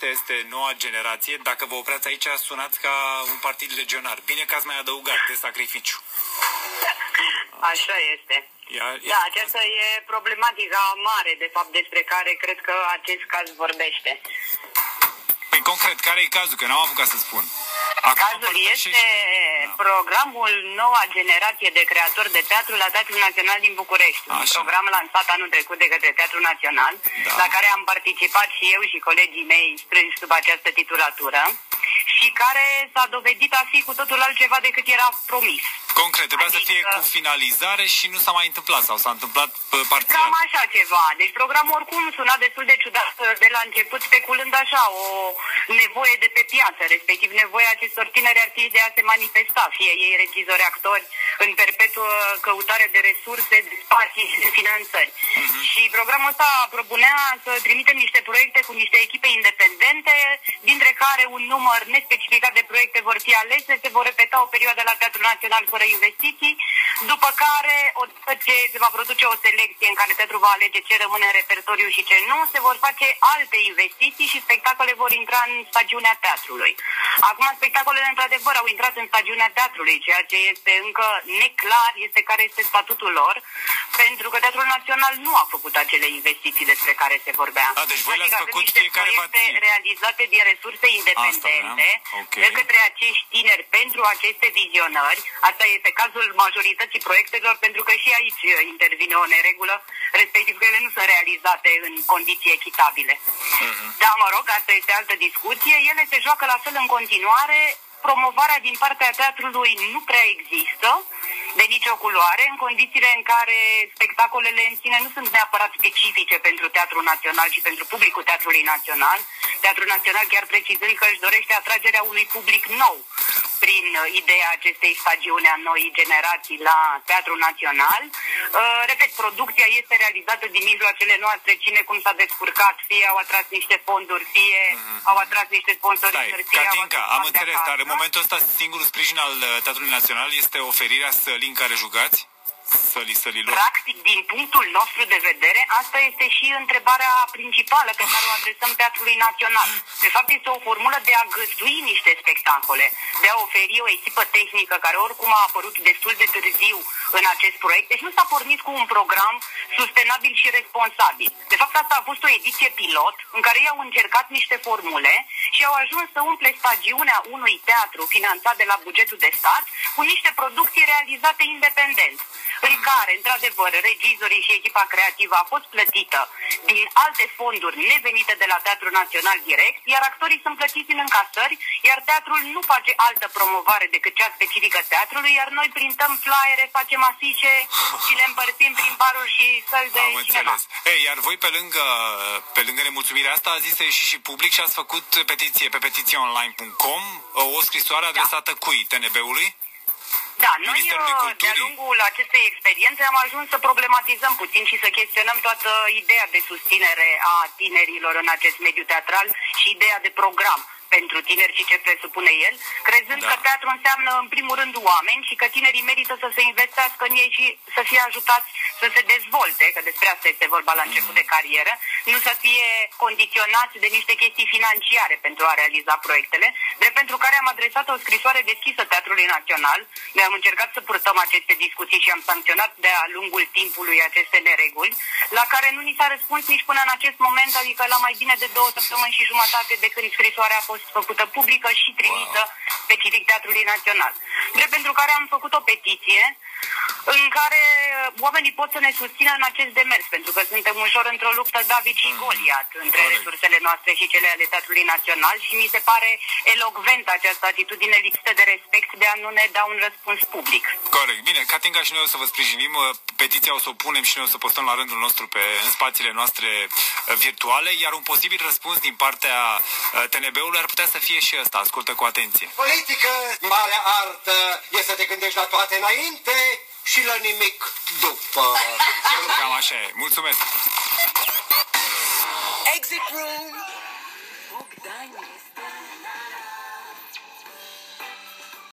Acesta este Noua Generație. Dacă vă opreați aici, sunați ca un partid legionar. Bine că ați mai adăugat de sacrificiu. Așa este. Da, aceasta e problematica mare, de fapt, despre care cred că acest caz vorbește. Păi concret, care e cazul? Că n-am apucat să spun. Cazul este programul Noua Generație de Creatori de Teatru la Teatrul Național din București. Un program lansat anul trecut de către Teatrul Național, la care am participat și eu și colegii mei strânși sub această titulatură și care s-a dovedit a fi cu totul altceva decât era promis. Concret, trebuia să fie cu finalizare și nu s-a mai întâmplat sau s-a întâmplat parțial. Cam așa ceva. Deci programul oricum suna destul de ciudat de la început, speculând așa o nevoie de pe piață, respectiv nevoia acestor tineri artiști de a se manifesta, fie ei regizori, actori, în perpetuă căutare de resurse, de spații și de finanțări. Și programul ăsta propunea să trimitem niște proiecte cu niște echipe independente, dintre care un număr nespecificat de proiecte vor fi alese, se vor repeta o perioadă la Teatrul Național fără investiții, după care, odată ce se va produce o selecție în care teatrul va alege ce rămâne în repertoriu și ce nu, se vor face alte investiții și spectacole vor intra în stagiunea teatrului. Acum, spectacolele, într-adevăr, au intrat în stagiunea teatrului, ceea ce este încă neclar este care este statutul lor, pentru că Teatrul Național nu a făcut acele investiții despre care se vorbea. Deci voi le-ați făcut fiecare proiecte realizate din resurse independente de către acești tineri pentru aceste vizionări. Asta este cazul majorității proiectelor, pentru că și aici intervine o neregulă, respectiv că ele nu sunt realizate în condiții echitabile. Da, mă rog, asta este altă discuție. Ele se joacă la fel în continuare. Promovarea din partea teatrului nu prea există, de nicio culoare, în condițiile în care spectacolele în sine nu sunt neapărat specifice pentru Teatrul Național și pentru publicul Teatrului Național. Teatrul Național chiar precizând că își dorește atragerea unui public nou prin ideea acestei stagiuni a Noii Generații la Teatrul Național. Repet, producția este realizată din mijloacele noastre, cine cum s-a descurcat, fie au atras niște fonduri, fie au atras niște sponsori. Catinca, am înțeles, dar în momentul ăsta singurul sprijin al Teatrului Național este oferirea sălii în care jucați? Practic, din punctul nostru de vedere, asta este și întrebarea principală pe care o adresăm Teatrului Național. De fapt, este o formulă de a găzdui niște spectacole, de a oferi o echipă tehnică care oricum a apărut destul de târziu în acest proiect. Deci nu s-a pornit cu un program sustenabil și responsabil. De fapt, asta a fost o ediție pilot în care ei au încercat niște formule și au ajuns să umple stagiunea unui teatru finanțat de la bugetul de stat cu niște producții realizate independent, în care, într-adevăr, regizorii și echipa creativă a fost plătită din alte fonduri nevenite de la Teatrul Național direct, iar actorii sunt plătiți în încasări, iar teatrul nu face altă promovare decât cea specifică teatrului, iar noi printăm flyere, facem afișe și le împărțim prin baruri și săli de cinema. Iar voi, pe lângă nemulțumirea asta, ați zis să ieși și public și ați făcut petiție pe petiționline.com, o scrisoare adresată cui? TNB-ului? Da, noi de-a lungul acestei experiențe am ajuns să problematizăm puțin și să chestionăm toată ideea de susținere a tinerilor în acest mediu teatral și ideea de program pentru tineri și ce presupune el, crezând că teatru înseamnă în primul rând oameni și că tinerii merită să se investească în ei și să fie ajutați să se dezvolte, că despre asta este vorba la început de carieră, nu să fie condiționați de niște chestii financiare pentru a realiza proiectele, drept pentru care am adresat o scrisoare deschisă Teatrului Național. Noi am încercat să purtăm aceste discuții și am sancționat de-a lungul timpului aceste nereguli, la care nu ni s-a răspuns nici până în acest moment, adică la mai bine de 2 săptămâni și jumătate de când scrisoarea a fost făcută publică și trimisă specific Teatrului Național. Drept pentru care am făcut o petiție în care oamenii pot să ne susțină în acest demers, pentru că suntem ușor într-o luptă David și Goliat între resursele noastre și cele ale Teatrului Național și mi se pare elocventă această atitudine lipsită de respect de a nu ne da un răspuns public. Corect. Bine, Catinca, și noi o să vă sprijinim. Petiția o să o punem și noi o să postăm la rândul nostru în spațiile noastre virtuale, iar un posibil răspuns din partea TNB-ului ar putea să fie și ăsta. Ascultă cu atenție. Politică, marea artă, e să te gândești la toate înainte și la nimic după. Cam așa e. Mulțumesc! Exit room.